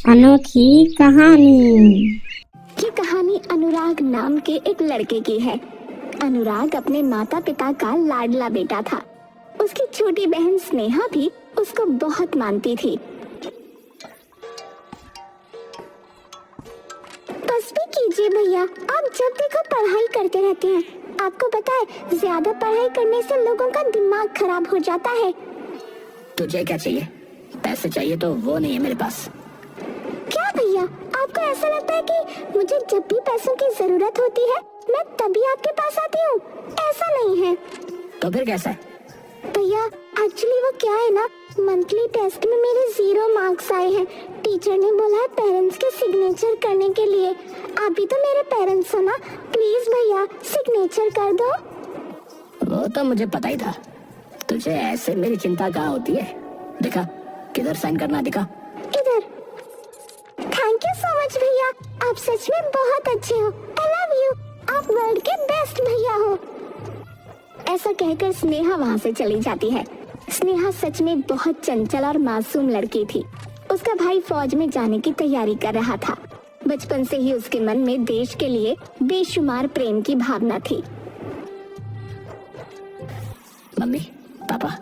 अनोखी कहानी। ये कहानी अनुराग नाम के एक लड़के की है। अनुराग अपने माता पिता का लाडला बेटा था। उसकी छोटी बहन स्नेहा भी उसको बहुत मानती थी। बस भी कीजिए भैया, आप जब देखो पढ़ाई करते रहते हैं। आपको पता है, ज्यादा पढ़ाई करने से लोगों का दिमाग खराब हो जाता है। तुझे क्या चाहिए? पैसे चाहिए तो वो नहीं है मेरे पास। क्या भैया, आपको ऐसा लगता है कि मुझे जब भी पैसों की जरूरत होती है मैं तभी आपके पास आती हूँ? ऐसा नहीं है। तो फिर कैसा है? भैया एक्चुअली वो क्या है ना, मंथली टेस्ट में मेरे 0 मार्क्स आए हैं। टीचर ने बोला है पेरेंट्स के सिग्नेचर करने के लिए। आप भी तो मेरे पेरेंट्स हो ना, प्लीज भैया सिग्नेचर कर दो। वो तो मुझे पता ही था। तुझे ऐसे मेरी चिंता कहाँ होती है? दिखा, किधर साइन करना, दिखा। इधर। थैंक यू सो मच भैया, आप सच में बहुत अच्छे हो। आई लव यू, आप वर्ल्ड के बेस्ट भैया हो। ऐसा कहकर स्नेहा वहाँ से चली जाती है। स्नेहा सच में बहुत चंचल और मासूम लड़की थी। उसका भाई फौज में जाने की तैयारी कर रहा था। बचपन से ही उसके मन में देश के लिए बेशुमार प्रेम की भावना थी। मम्मी, पापा,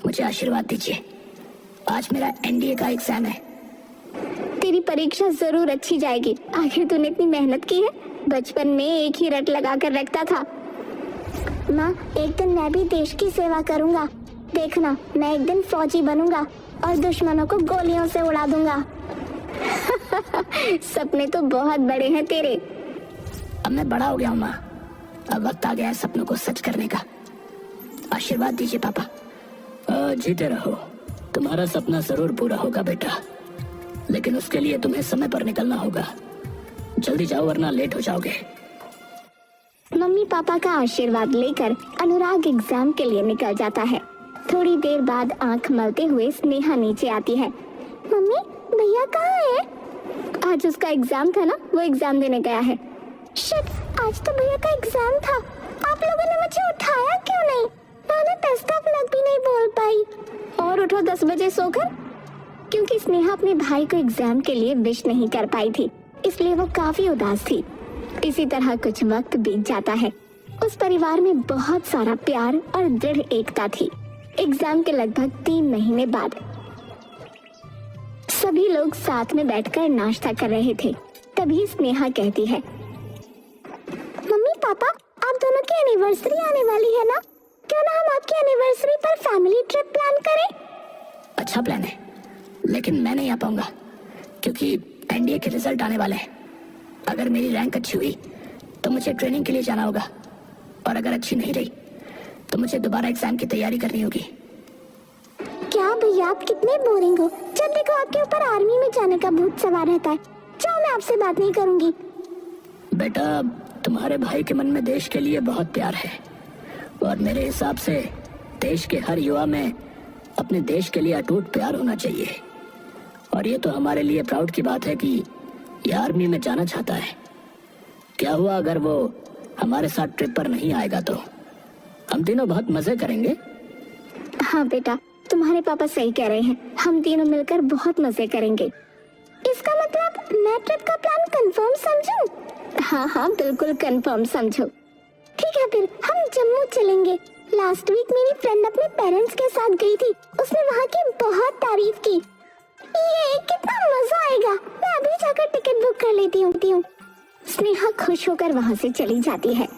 मुझे आशीर्वाद दीजिए। आज मेरा एनडीए का एग्जाम है। तेरी परीक्षा जरूर अच्छी जाएगी। आखिर तूने इतनी मेहनत की है। बचपन में एक ही रट लगा कर रखता था। माँ, एक दिन मैं भी देश की सेवा करूँगा। देखना, मैं एक दिन फौजी बनूंगा और दुश्मनों को गोलियों से उड़ा दूंगा। सपने तो बहुत बड़े हैं तेरे। अब मैं बड़ा हो गया हूँ माँ। अब वक्त आ गया है सपनों को सच करने का। आशीर्वाद दीजिए पापा। जीते रहो, तुम्हारा सपना जरूर पूरा होगा बेटा। लेकिन उसके लिए तुम्हें समय पर निकलना होगा। जल्दी जाओ वरना लेट हो जाओगे। मम्मी पापा का आशीर्वाद लेकर अनुराग एग्जाम के लिए निकल जाता है। थोड़ी देर बाद आंख मलते हुए स्नेहा नीचे आती है। मम्मी, भैया कहाँ है? आज उसका एग्जाम था ना, वो एग्जाम देने गया है। शिट, आज तो भैया का एग्जाम था। आप लोगों ने मुझे उठाया क्यों नहीं? मैंने बेस्ट ऑफ लक भी नहीं बोल पाई। और उठो 10 बजे सोकर। क्योंकि स्नेहा अपने भाई को एग्जाम के लिए विश नहीं कर पाई थी, इसलिए वो काफी उदास थी। इसी तरह कुछ वक्त बीत जाता है। उस परिवार में बहुत सारा प्यार और दृढ़ एकता थी। एग्जाम के लगभग 3 महीने बाद सभी लोग साथ में बैठकर नाश्ता कर रहे थे। तभी स्नेहा कहती है, मम्मी पापा, आप दोनों की एनिवर्सरी आने वाली है ना? क्यों ना हम आपकी एनिवर्सरी पर फैमिली ट्रिप प्लान करें? अच्छा प्लान है, लेकिन मैं नहीं आ पाऊंगा क्योंकि एनडीए के रिजल्ट आने वाले हैं। अगर मेरी रैंक अच्छी हुई तो मुझे ट्रेनिंग के लिए जाना होगा, और अगर अच्छी नहीं रही तो मुझे दोबारा एग्जाम की तैयारी करनी होगी। क्या भैया, आप कितने बोरिंग हो। जब देखो आपके ऊपर आर्मी में जाने का भूत सवार रहता है। जाओ, मैं आपसे बात नहीं करूंगी। बेटा, तुम्हारे भाई के मन में देश के लिए बहुत प्यार है, और मेरे हिसाब से देश के हर युवा में अपने देश के लिए अटूट प्यार होना चाहिए। और ये तो हमारे लिए प्राउड की बात है कि ये आर्मी में जाना चाहता है। क्या हुआ अगर वो हमारे साथ ट्रिप पर नहीं आएगा? तो हम तीनों बहुत मजे करेंगे। हाँ बेटा, तुम्हारे पापा सही कह रहे हैं। हम तीनों मिलकर बहुत मजे करेंगे। इसका मतलब मैं ट्रिप का प्लान कंफर्म समझूं? हाँ हाँ, बिल्कुल कंफर्म समझो। ठीक है, फिर हम जम्मू चलेंगे। लास्ट वीक मेरी फ्रेंड अपने पेरेंट्स के साथ गई थी। उसने वहाँ की बहुत तारीफ की। ये कितना मजा आएगा। मैं अभी जाकर टिकट बुक कर लेती हूँ। स्नेहा खुश होकर वहाँ से चली जाती है।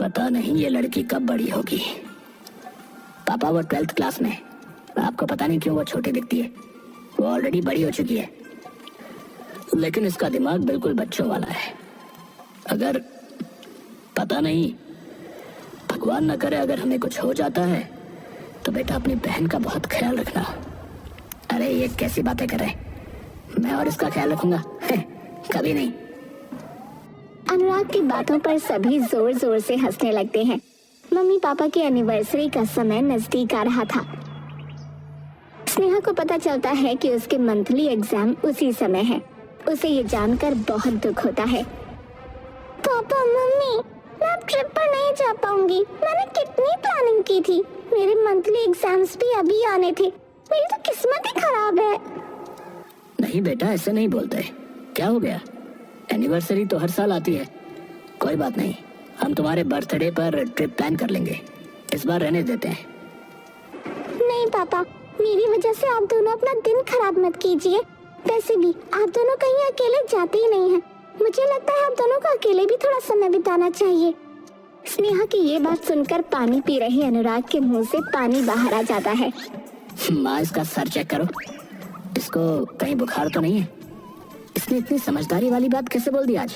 पता नहीं ये लड़की कब बड़ी होगी। पापा, वो 12th क्लास में। आपको पता नहीं क्यों वो छोटी दिखती है। वो ऑलरेडी बड़ी हो चुकी है, लेकिन इसका दिमाग बिल्कुल बच्चों वाला है। अगर पता नहीं, भगवान न करे अगर हमें कुछ हो जाता है तो बेटा अपनी बहन का बहुत ख्याल रखना। अरे ये कैसी बातें कर रहे हैं? मैं और इसका ख्याल रखूंगा? कभी नहीं। अनुराग की बातों पर सभी जोर जोर से हंसने लगते हैं। मम्मी पापा की एनिवर्सरी का समय नजदीक आ रहा था। स्नेहा को पता चलता है कि उसके मंथली एग्जाम उसी समय है। उसे ये जानकर बहुत दुख होता है। पापा मम्मी, मैं अब ट्रिप पर नहीं जा पाऊंगी। मैंने कितनी प्लानिंग की थी। मेरे मंथली एग्जाम्स भी अभी आने थे। मेरी तो किस्मत ही खराब है। नहीं बेटा, ऐसे नहीं बोलते। क्या हो गया? एनिवर्सरी तो हर साल आती है। कोई बात नहीं, हम तुम्हारे बर्थडे पर ट्रिप प्लान कर लेंगे। इस बार रहने देते हैं। नहीं पापा, मेरी वजह से आप दोनों अपना दिन खराब मत कीजिए। वैसे भी आप दोनों कहीं अकेले जाते ही नहीं हैं। मुझे लगता है आप दोनों को अकेले भी थोड़ा समय बिताना चाहिए। स्नेहा की ये बात सुनकर पानी पी रहे अनुराग के मुंह से पानी बाहर आ जाता है। माँ, इसका सर चेक करो, इसको कहीं बुखार तो नहीं है? इसने इतनी समझदारी वाली बात कैसे बोल दी आज?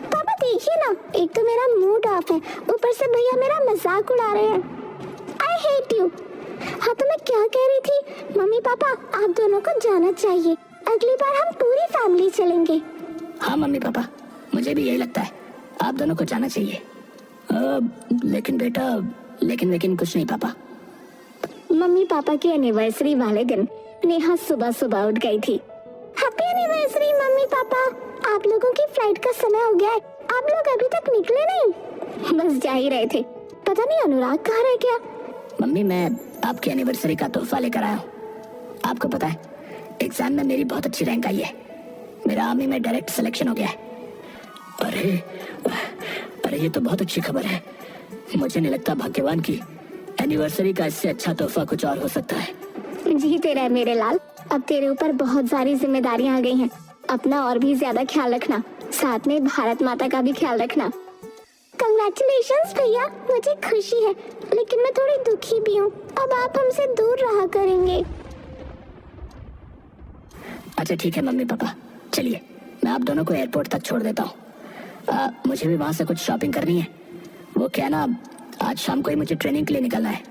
पापा देखिए ना, एक तो मेरा मूड ऑफ है, ऊपर से भैया मेरा मजाक उड़ा रहे हैं। I hate you. हाँ तो मैं क्या कह रही थी, मम्मी पापा आप दोनों को जाना चाहिए। अगली बार हम पूरी फैमिली चलेंगे। हाँ मम्मी पापा, मुझे भी यही लगता है, आप दोनों को जाना चाहिए। लेकिन बेटा, लेकिन कुछ नहीं पापा। मम्मी पापा की एनिवर्सरी वाले दिन नेहा सुबह सुबह उठ गई थी। हैप्पी एनिवर्सरी मम्मी पापा, आप लोगों की फ्लाइट का समय हो गया है, आप लोग अभी तक निकले नहीं। बस जा ही रहे थे, पता नहीं अनुराग कहाँ रह गया। मम्मी, मैं आपकी एनिवर्सरी का तोहफा लेकर आया हूँ। आपको पता है, एग्जाम में मेरी बहुत अच्छी रैंक आई है। मेरा आर्मी में डायरेक्ट सिलेक्शन हो गया है। अरे ये तो बहुत अच्छी खबर है। मुझे नहीं लगता भाग्यवान की एनिवर्सरी का इससे अच्छा तोहफा कुछ और हो सकता है। जीते रहे मेरे लाल, अब तेरे ऊपर बहुत सारी जिम्मेदारियां आ गई हैं। अपना और भी ज्यादा ख्याल रखना, साथ में भारत माता का भी ख्याल रखना। कंग्रेचुलेशंस भैया, मुझे खुशी है, लेकिन मैं थोड़ी दुखी भी हूँ। अब आप हमसे दूर रहा करेंगे। अच्छा ठीक है मम्मी पापा, चलिए मैं आप दोनों को एयरपोर्ट तक छोड़ देता हूँ। मुझे भी वहाँ से कुछ शॉपिंग करनी है। वो क्या ना, आज शाम को ही मुझे ट्रेनिंग के लिए निकलना है।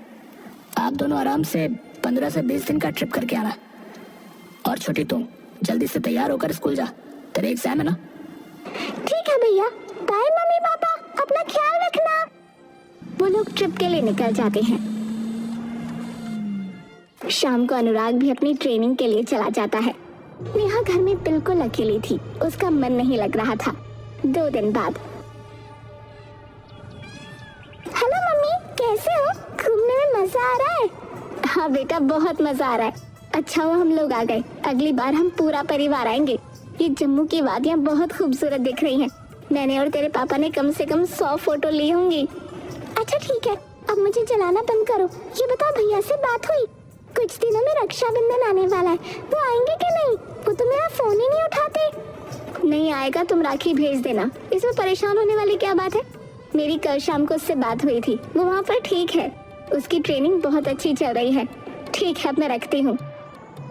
आप दोनों आराम से 15 से 20 दिन का ट्रिप करके आना। और छोटी, तू जल्दी से तैयार होकर स्कूल जा, तेरे एग्जाम है ना। ठीक है भैया, बाय मम्मी पापा, अपना ख्याल रखना। वो लोग ट्रिप के लिए निकल जाते हैं। शाम को अनुराग भी अपनी ट्रेनिंग के लिए चला जाता है। नेहा घर में बिल्कुल अकेली थी, उसका मन नहीं लग रहा था। 2 दिन बाद। हेलो मम्मी, कैसे हो? घूमने में मजा आ रहा है? हाँ बेटा, बहुत मजा आ रहा है। अच्छा हुआ हम लोग आ गए, अगली बार हम पूरा परिवार आएंगे। ये जम्मू की वादियाँ बहुत खूबसूरत दिख रही हैं। मैंने और तेरे पापा ने कम से कम 100 फोटो ली होंगी। अच्छा ठीक है, अब मुझे जलाना बंद करो। ये बताओ, भैया से बात हुई? कुछ दिनों में रक्षाबंधन आने वाला है, वो आएंगे कि नहीं? वो तो मेरा फोन ही नहीं उठाते। नहीं आएगा, तुम राखी भेज देना, इसमें परेशान होने वाली क्या बात है। मेरी कल शाम को उससे बात हुई थी, वो वहाँ पर ठीक है, उसकी ट्रेनिंग बहुत अच्छी चल रही है। ठीक है, अब मैं रखती हूँ।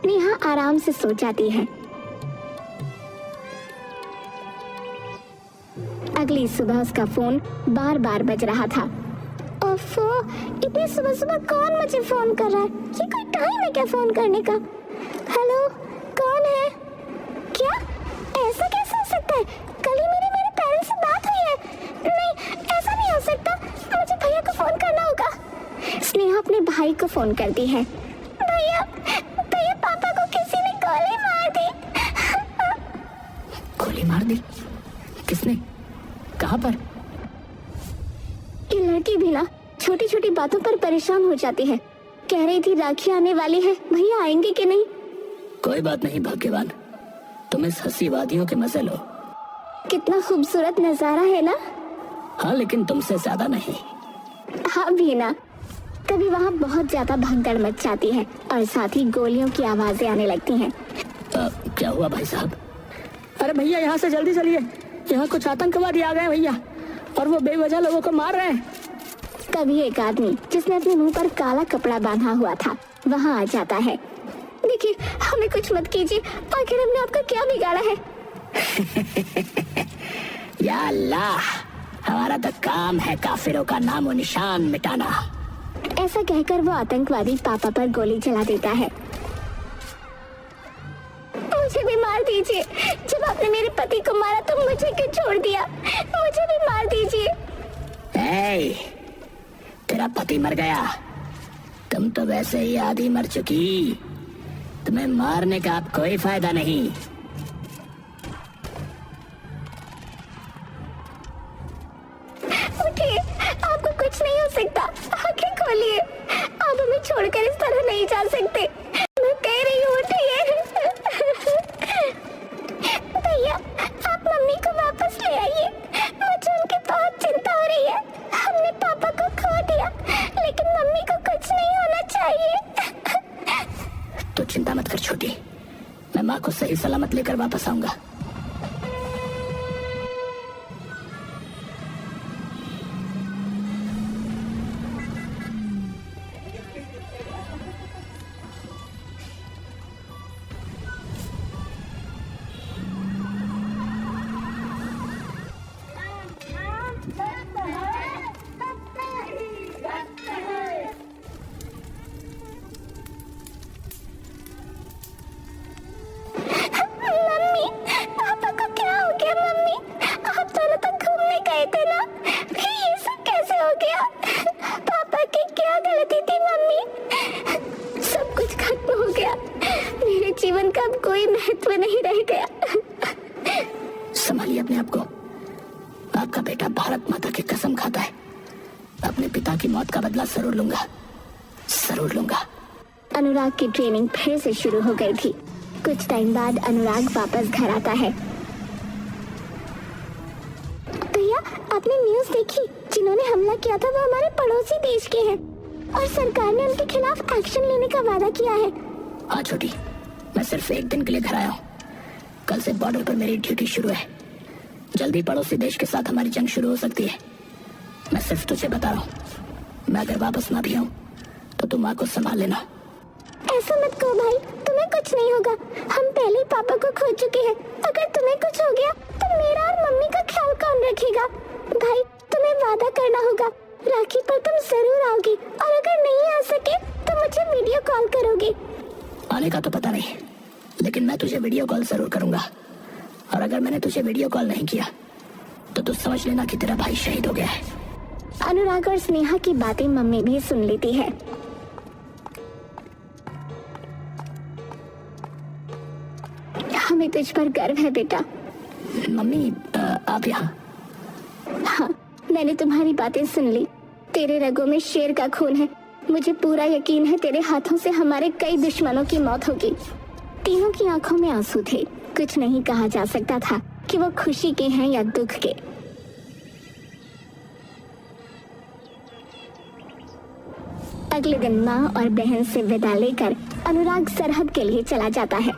नेहा आराम से सो जाती है। अगली सुबह उसका फोन बार बार बज रहा था। ओफो, इतनी सुबह सुबह कौन मुझे फोन कर रहा है? ये कोई टाइम है क्या फोन करने का? हेलो, कौन है? क्या ऐसा कैसे हो सकता है? कल ही मेरे पेरेंट्स से बात हुई है। नहीं, ऐसा नहीं हो सकता, मुझे भैया को फोन करना होगा। स्नेहा अपने भाई को फोन करती है। भैया भैया, पापा को किसी ने गोली मार दी। गोली मार दी? किसने? कहाँ पर? ये लड़की भी ना छोटी छोटी बातों पर परेशान हो जाती है। कह रही थी राखी आने वाली है, भैया आएंगे कि नहीं? कोई बात नहीं भाग्यवान, तुम इस हंसी वादियों के मजे लो। कितना खूबसूरत नजारा है ना? हाँ, लेकिन तुमसे ज्यादा नहीं। हाँ भी ना। कभी वहाँ बहुत ज्यादा भगदड़ मच जाती है और साथ ही गोलियों की आवाजें आने लगती हैं। क्या हुआ भाई साहब? अरे भैया, यहाँ से जल्दी चलिए, यहाँ कुछ आतंकवादी आ गए भैया, और वो बेवजह लोगों को मार रहे हैं। तभी एक आदमी जिसने अपने मुंह पर काला कपड़ा बांधा हुआ था वहाँ आ जाता है। देखिए, हमें कुछ मत कीजिए, आखिर हमने आपका क्या बिगाड़ा है? या अल्लाह, हमारा तो काम है काफिरों का नामो निशान मिटाना। ऐसा कहकर वो आतंकवादी पापा पर गोली चला देता है। मुझे भी मार दीजिए, जब आपने मेरे पति को मारा तो मुझे क्यों छोड़ दिया? मुझे भी मार दीजिए। तेरा पति मर गया, तुम तो वैसे ही आधी मर चुकी, तुम्हें मारने का अब कोई फायदा नहीं। उठिए, आपको कुछ नहीं हो सकता, आंखें खोलिए, आप हमें छोड़कर इस तरह नहीं जा सकते। मैं कह रही हूँ, उठिए। मैं माँ को सही सलामत लेकर वापस आऊंगा। मम्मी, पापा को क्या हो गया? मम्मी, आप दोनों तो घूमने गए थे ना, फिर ये सब कैसे हो गया? पापा की क्या गलती थी? मम्मी, सब कुछ खत्म हो गया। मेरे जीवन का अब कोई महत्व नहीं रह गया। संभालिए अपने आप को। आपका बेटा भारत माता की कसम खाता है, अपने पिता की मौत का बदला जरूर लूंगा, जरूर लूंगा। अनुराग की ट्रेनिंग फिर से शुरू हो गई थी। कुछ टाइम बाद अनुराग वापस घर आता है। भैया, आपने न्यूज़ देखी? जिन्होंने हमला किया था वो हमारे पड़ोसी देश के हैं और सरकार ने उनके खिलाफ एक्शन लेने का वादा किया है। हाँ छोटी, मैं सिर्फ एक दिन के लिए घर आया हूँ। कल से बॉर्डर पर मेरी ड्यूटी शुरू है। जल्दी पड़ोसी देश के साथ हमारी जंग शुरू हो सकती है। मैं सिर्फ तुझे बता रहा हूँ, मैं अगर वापस ना भी आऊँ तो तुम माँ को संभाल लेना। ऐसा मत कहो भाई, तुम्हें कुछ नहीं होगा। हम पहले ही पापा को खो चुके हैं। अगर तुम्हें कुछ हो गया तो मेरा और मम्मी का ख्याल कौन रखेगा? भाई, तुम्हें वादा करना होगा, राखी पर तुम जरूर आओगे और अगर नहीं आ सके तो मुझे वीडियो कॉल करोगे। आने का तो पता नहीं, लेकिन मैं तुझे वीडियो कॉल जरूर करूंगा। और अगर मैंने तुझे वीडियो कॉल नहीं किया तो तू समझ लेना कि तेरा भाई शहीद हो गया है। अनुराग और स्नेहा की बातें मम्मी भी सुन लेती है। हमें तुझ पर गर्व है बेटा। मम्मी, आप यहाँ? हाँ, मैंने तुम्हारी बातें सुन ली। तेरे रगों में शेर का खून है। मुझे पूरा यकीन है तेरे हाथों से हमारे कई दुश्मनों की मौत होगी। तीनों की आंखों में आंसू थे। कुछ नहीं कहा जा सकता था कि वो खुशी के हैं या दुख के। अगले दिन माँ और बहन से विदा लेकर अनुराग सरहद के लिए चला जाता है।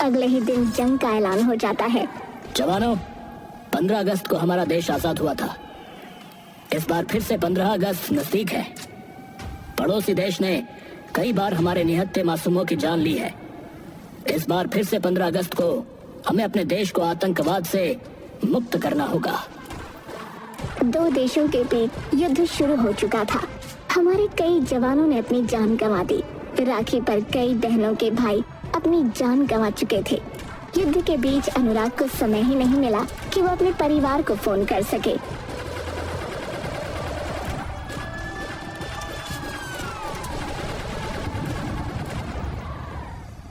अगले ही दिन जंग का ऐलान हो जाता है। जवानों, 15 अगस्त को हमारा देश आजाद हुआ था। इस बार फिर से 15 अगस्त नजदीक है। पड़ोसी देश ने कई बार हमारे निहत्थे मासूमों की जान ली है। इस बार फिर से 15 अगस्त को हमें अपने देश को आतंकवाद से मुक्त करना होगा। दो देशों के बीच युद्ध शुरू हो चुका था। हमारे कई जवानों ने अपनी जान गंवा दी। राखी पर कई बहनों के भाई अपनी जान गंवा चुके थे। युद्ध के बीच अनुराग को समय ही नहीं मिला कि वो अपने परिवार को फोन कर सके।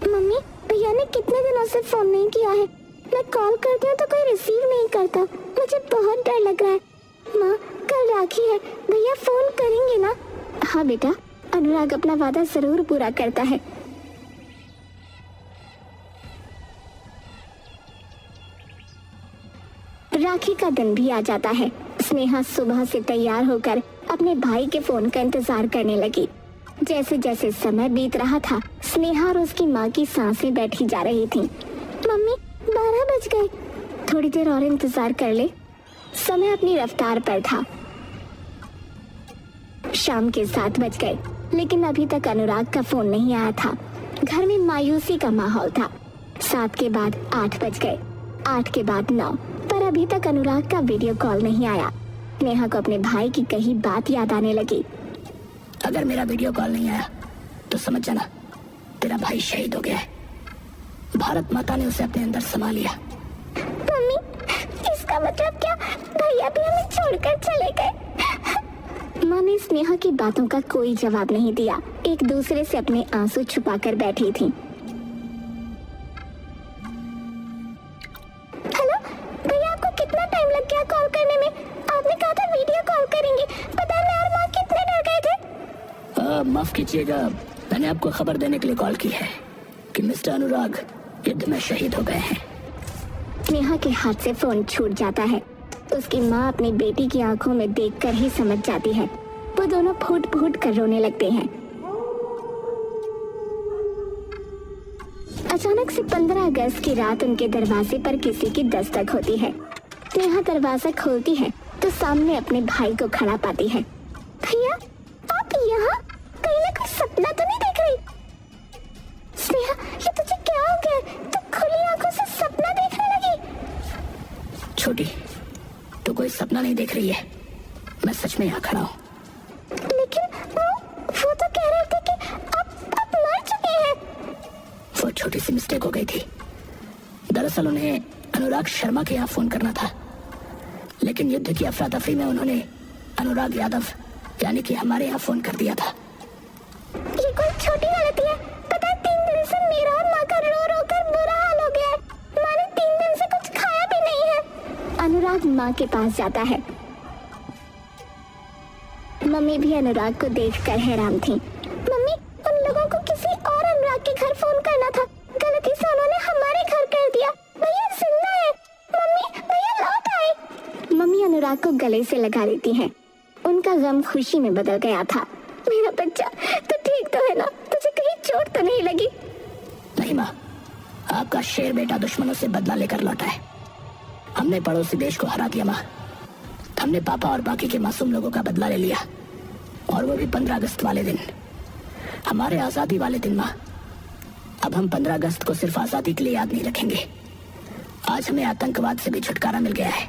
मम्मी, भैया ने कितने दिनों से फोन नहीं किया है। मैं कॉल करती हूँ तो कोई रिसीव नहीं करता। मुझे बहुत डर लग रहा है। माँ, कल राखी है, भैया फोन करेंगे ना? हाँ बेटा, अनुराग अपना वादा जरूर पूरा करता है। राखी का दिन भी आ जाता है। स्नेहा सुबह से तैयार होकर अपने भाई के फोन का इंतजार करने लगी। जैसे जैसे समय बीत रहा था, स्नेहा और उसकी माँ की सांसें बैठी जा रही थीं। मम्मी, 12 बज गए, थोड़ी देर और इंतजार कर ले। समय अपनी रफ्तार पर था। शाम के 7 बज गए, लेकिन अभी तक अनुराग का फोन नहीं आया था। घर में मायूसी का माहौल था। 7 के बाद 8 बज गए, 8 के बाद 9, पर अभी तक अनुराग का वीडियो कॉल नहीं आया। नेहा को अपने भाई की कही बात याद आने लगी। अगर मेरा वीडियो कॉल नहीं आया तो समझ जाना तेरा भाई शहीद हो गया है। भारत माता ने उसे अपने अंदर समा लिया। मम्मी, इसका मतलब क्या? भैया भी हमें छोड़कर चले गए? माँ ने स्नेहा की बातों का कोई जवाब नहीं दिया। एक दूसरे से अपने आंसू छुपाकर बैठी थी। हेलो भैया, आपको कितना टाइम लग गया कॉल करने में? आपने कहा था वीडियो कॉल करेंगे। पता है मैं और माँ कितने डर गए थे। माफ कीजिएगा, मैंने आपको खबर देने के लिए कॉल की है कि मिस्टर अनुराग युद्ध में शहीद हो गए हैं। नेहा के हाथ से फोन छूट जाता है। उसकी माँ अपनी बेटी की आंखों में देखकर ही समझ जाती है। वो दोनों फूट फूट कर रोने लगते हैं। अचानक से 15 अगस्त की रात उनके दरवाजे पर किसी की दस्तक होती है। स्नेहा दरवाजा खोलती है तो सामने अपने भाई को खड़ा पाती है। भैया, आप यहाँ? कहीं ना कोई सपना तो नहीं देख रही? स्नेहा, ये तुझे क्या हो गया? तू खुली आंखों से सपना देखने लगी? छोटी, तू कोई सपना नहीं देख रही है, मैं सच में यहाँ खड़ा हूँ। लेकिन वो तो कह रहे थे कि आप मर चुके हैं। वो छोटी सी मिस्टेक हो गई थी। दरअसल उन्हें अनुराग शर्मा के यहाँ फोन करना था, लेकिन युद्ध की अफरा तफरी में उन्होंने अनुराग यादव यानी कि हमारे यहाँ फोन कर दिया था। ये कोई छोटी गलती है। पता है 3 दिन से मेरा और माँ का रो रो कर बुरा हाल हो गया है। माँ ने 3 दिन से कुछ खाया भी नहीं है। अनुराग माँ के पास जाता है। मम्मी भी अनुराग को देखकर हैरान थी। मम्मी, उन लोगों को किसी और अनुराग के घर फोन करना था, गलती से उन्होंने हमारे घर कर दिया। भैया जिंदा है। मम्मी, भैया लौट आए। मम्मी अनुराग को गले से लगा लेती हैं। उनका गम खुशी में बदल गया था। मेरा बच्चा, तू ठीक तो है ना? तुझे कहीं चोट तो नहीं लगी? नहीं माँ, आपका शेर बेटा दुश्मनों से बदला लेकर लौटा है। हमने पड़ोसी देश को हरा दिया माँ। हमने पापा और बाकी के मासूम लोगों का बदला ले लिया, और वो भी 15 अगस्त वाले दिन, हमारे आजादी वाले दिन माँ। अब हम 15 अगस्त को सिर्फ आजादी के लिए याद नहीं रखेंगे। आज हमें आतंकवाद से भी छुटकारा मिल गया है।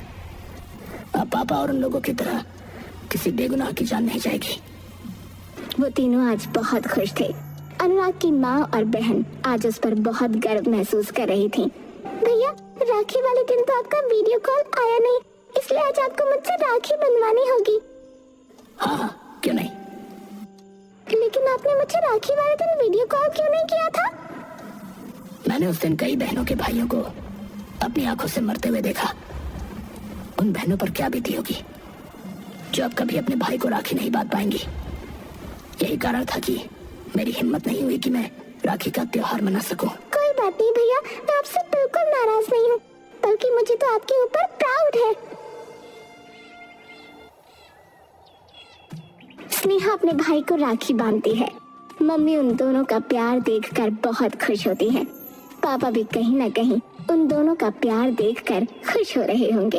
अब पापा और उन लोगों की तरह किसी बेगुनाह की जान नहीं जाएगी। वो तीनों आज बहुत खुश थे। अनुराग की माँ और बहन आज उस पर बहुत गर्व महसूस कर रही थी। भैया, राखी वाले दिन तो आपका वीडियो कॉल आया नहीं, इसलिए आज आपको मुझसे राखी बंधवानी होगी। हाँ, क्यों नहीं? लेकिन आपने मुझे राखी वाले दिन वीडियो कॉल क्यों नहीं किया था? मैंने उस दिन कई बहनों के भाइयों को अपनी आंखों से मरते हुए देखा। उन बहनों पर क्या बीती होगी जो अब कभी अपने भाई को राखी नहीं बांध पाएंगी। यही कारण था कि मेरी हिम्मत नहीं हुई कि मैं राखी का त्योहार मना सकूं। कोई बात नहीं भैया, मैं आपसे बिल्कुल नाराज नहीं हूँ, बल्कि मुझे तो आपके ऊपर प्राउड है। स्नेहा अपने भाई को राखी बांधती है। मम्मी उन दोनों का प्यार देखकर बहुत खुश होती है। पापा भी कहीं ना कहीं उन दोनों का प्यार देखकर खुश हो रहे होंगे।